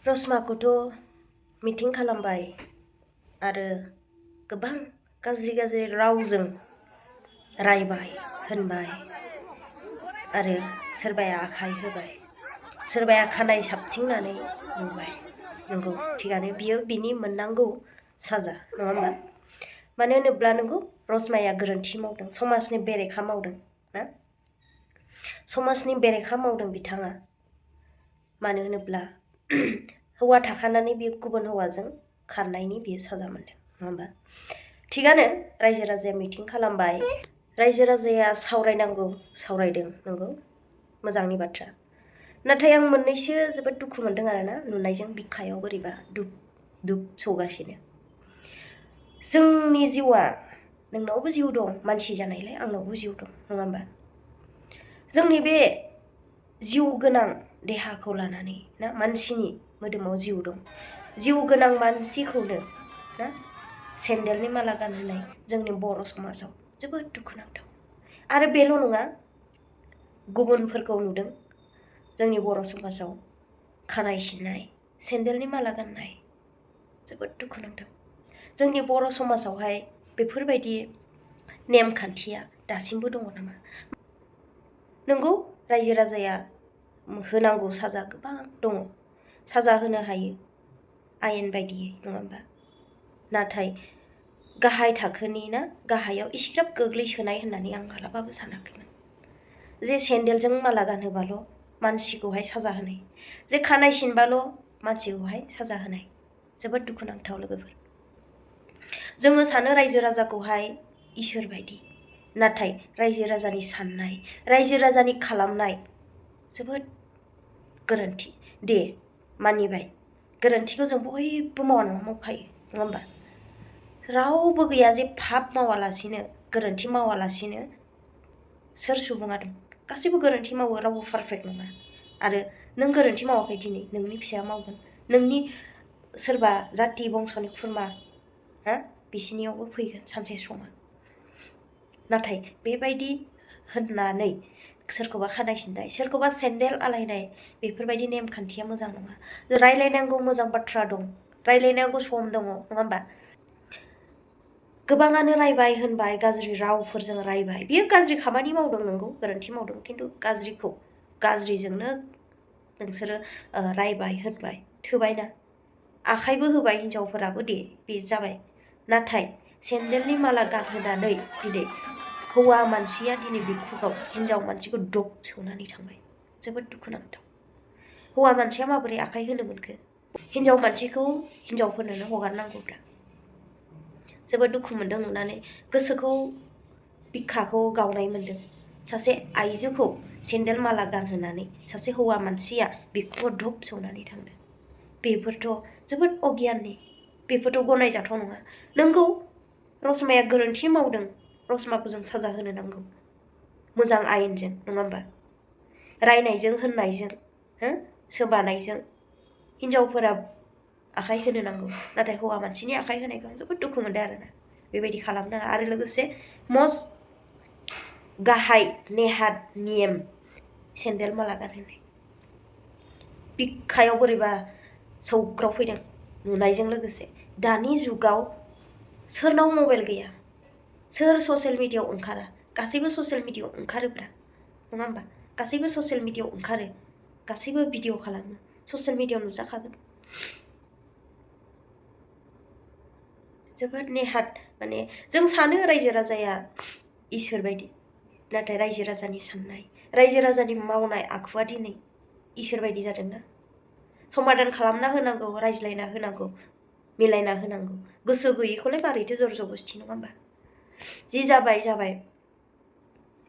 रशमाखौथ' meeting खालामबाय आरो गोबां गाज्रि गाज्रि रावजों रायबाय होनबाय आरो सोरबाया आखाइ होबाय, सोरबाया खानाय साबथिंनानै बुबाय। नंगौ, थिगानो, बियो बिनि मोननांगौ साजा, नङा होमबा? मानो होनोब्ला नंगौ, रशमाया गोरोन्थि मावदों, समाजनि बेरेखा मावदों ना? समाजनि बेरेखा मावदों बिथाङा। मानो होनोब्ला हौवा थाखानानै बियो गुबुन हौवाजों खारनायनि बियो साजा मोनदों, नङा होमबा? थिगानो, रायजो राजाया मिटिं खालामबाय, रायजो राजाया सावरायनांगौ सावरायदों, नंगौ, मोजांनि बाथ्रा। नाथाय आं मोननैसो जोबोद दुखु मोनदों आरोना, नुनायजों बिखायाव बोरैबा दुब दुब सौगासिनो। जोंनि जिउआ, नोंनावबो जिउ दं, मानसि जानायलाय आंनावबो जिउ दं, नङा होमबा? जोंनि बे जिउ गोनां देहाखौ लानानै ना, मानसिनि मोदोमाव जिउ दं, जिउ गोनां मानसिखौनो ना सेन्देलनि माला गानहोनाय जोंनि बर' समाजाव जोबोद दुखुनांथाव। आरो बेल' नङा, गुबुनफोरखौ नुदों जोंनि बर' समाजाव खानाय सिननाय, सेन्देलनि माला गाननाय, जोबोद दुखुनांथाव। जोंनि बर' समाजावहाय बेफोरबायदि नेमखान्थिया दासिमबो दङ नामा? नंगौ, रायजो राजाया होनांगौ साजा गोबां दङ, साजा होनो हायो आयेन बायदियै, नङा होमबा? नाथाय गाहाय थाखोनि ना, गाहायाव इसेग्राब गोग्लैसोनाय होननानै आं मालाबाबो सानाखैमोन। जे सेन्देलजों माला गानहोबाल' मानसिखौहाय साजा होनाय, जे खानाय सिनबाल' मानसिखौहाय साजा होनाय, जोबोद दुखुनांथाव लोगोफोर। जोङो सानो रायजो राजाखौहाय इसोर बायदि, नाथाय रायजो राजानि साननाय, रायजो राजानि खालामनाय जोबोद गोरोन्थि। दे, मानिबाय, गोरोन्थिखौ जों बयबो मावा नङा मावखायो, नङा होमबा? रावबो गैया जे फाब मावालासिनो, गोरोन्थि मावालासिनो सोर सुबुङा दं? गासैबो गोरोन्थि मावो, रावबो पारफेक्ट नङा। आरो नों गोरोन्थि मावाखै दिनै, नोंनि फिसाया मावगोन, नोंनि सोरबा जाथि बंस'नि खुरमा हा बिसिनियावबो फैगोन सानसे समा। नाथाय बेबायदि होननानै सोरखौबा खानाय सिननाय, सोरखौबा सेन्देल आलायनाय, बेफोरबायदि नेमखान्थिया मोजां नङा। रायलायनांगौ मोजां बाथ्रा दं, रायलायनांगौ सम दङ, नङा होमबा? गोबाङानो रायबाय होनबाय, गाज्रि रावफोरजों रायबाय, बियो गाज्रि खामानि मावदों, नंगौ, गोरोन्थि मावदों, खिन्थु गाज्रिखौ गाज्रिजोंनो नोंसोरो रायबाय होनबाय, थोबायना। आखाइबो होबाय हिनजावफोराबो, दे, बे जाबाय। नाथाय सेन्देलनि माला गानहोनानै दिनै हौवा मानसिया दिनै बिखुङाव हिनजाव मानसिखौ दब सौनानै थांबाय, जोबोद दुखुनांथाव। हौवा मानसिया माबोरै आखाइ होनो मोनखो? हिनजाव मानसिखौ हिनजावफोरनोनो हगारनांगौब्ला। जोबोद दुखु मोनदों नुनानै, गोसोखौ बिखाखौ गावनाय मोनदों। सासे आइजोखौ सेन्देल माला गानहोनानै सासे हौवा मानसिया बिखुङाव दब सौनानै थांदों। बेफोरथ' जोबोद अगियाननि, बेफोरथ' गनायजाथाव नङा। नंगौ, रशमाया गोरोन्थि मावदों, रशमाखौ जों साजा होनो नांगौ मोजां आयेनजों, नङा होमबा? रायनायजों होननायजों हो सोबानायजों हिनजावफोरा आखाइ होनो नांगौ, नाथाय हौवा मानसिनि आखाइ होनायखौ आं जोबोद दुखु मोनदों आरोना। बेबायदि खालामनाङा। आरो लोगोसे मस्ट गाहाय नेहाद नियम सेन्देल माला गानहोनाय, बिखायाव बोरैबा सौग्राव फैदों नुनायजों लोगोसे। दानि जुगाव सोरनाव मबाइल गैया? सोर ससियेल मिडियायाव ओंखारा? गासैबो ससियेल मिडियायाव ओंखारोब्रा, नङा होमबा? गासैबो ससियेल मिडियायाव ओंखारो, गासैबो भिडिअ खालामो, ससियेल मिडियायाव नुजाखागोन। जोबोद नेहाद, माने जों सानो रायजो राजाया इसोर बायदि, नाथाय रायजो राजानि साननाय, रायजो राजानि मावनाय आखुवा दिनै इसोर बायदि जादोंना। समाधान खालामना होनांगौ, रायज्लायना होनांगौ, मिलायना होनांगौ। गोसो गैयैखौलाय मारैथो जर जबस्ति, नङा होमबा? जि जाबाय जाबाय,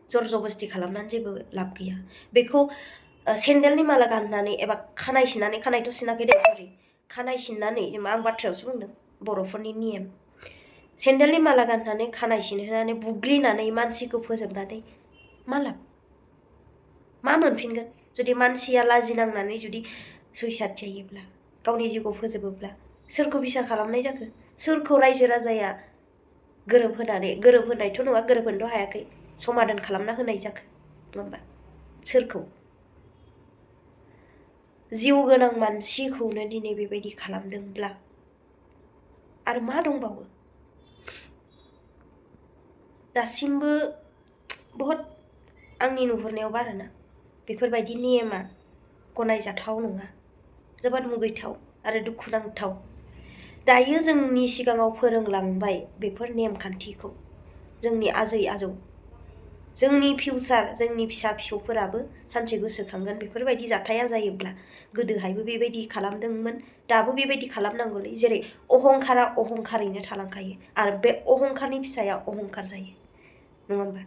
जर जबस्ति खालामनानै जेबो लाब गैया। बेखौ सेन्देलनि माला गाननानै एबा खानाय सिननानै, खानायथ' सिनाखै दे, सरि, खानाय सिननानै, जेनेबा आं बाथ्रायावसो बुंदों, बर'फोरनि नियम। सेन्देलनि माला गाननानै, खानाय सिनहोनानै, बुग्लिनानै, मानसिखौ फोजोबनानै मा लाब? मा मोनफिनगोन? जुदि मानसिया लाजिनांनानै जुदि सुइसाइड जायोब्ला, गावनि जिउखौ फोजोबोब्ला, सोरखौ बिसार खालामनाय जाखो? सोरखौ रायजो राजाया गोरोबहोनायथ' नङा, गोरोबहोनोथ' हायाखै, समाधान खालामना होनाय जाखो, नङा होमबा? सोरखौ? जिउ गोनां मानसिखौनो दिनै बेबायदि खालामदोंब्ला आरो मा दंबावो? दासिमबो बहुत आंनि नुहुरनायाव आरोना बेफोरबायदि नेमा गनायजाथाव नङा, जोबोद मुगैथाव आरो दुखुनांथाव। दायो जोंनि सिगाङाव फोरोंलांबाय बेफोर नेमखान्थिखौ जोंनि आजै आजौ, जोंनि फिउचार, जोंनि फिसा फिसौफोराबो सानसे गोसोखांगोन बेफोरबायदि जाथाया जायोब्ला गोदोहायबो बेबायदि खालामदोंमोन, दाबो बेबायदि खालामनांगौलै। जेरै अहंखारा अहंखारैनो थालांखायो आरो बे अहंखारनि फिसाया अहंखार जायो, नङा होमबा?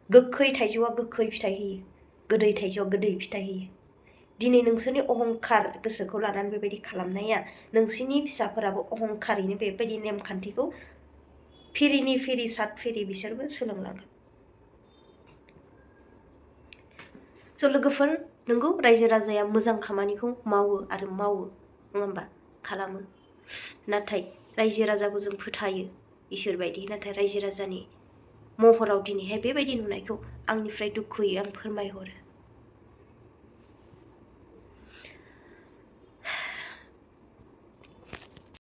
गोखै थाइजौआ गोखै फिथाइ होयो, गोदै थाइजौआ गोदै फिथाइ होयो। दिनै नोंसोरनि अहंखार गोसोखौ लानानै बेबायदि खालामनाया नोंसोरनि फिसाफोराबो अहंखारैनो बेबायदि नेमखान्थिखौ फिरिनि फिरि सात फिरि बिसोरबो सोलोंलांगोन। स' लोगोफोर, नोंगौ रायजो राजाया मोजां खामानिखौ मावो आरो मावो, नङा होमबा? खालामो। नाथाय रायजो राजाखौ जों फोथायो इसोर बायदि, नाथाय रायजो राजानि महराव दिनैहाय बेबायदि नुनायखौ आंनिफ्राय दुखुयै आं फोरमायहरो।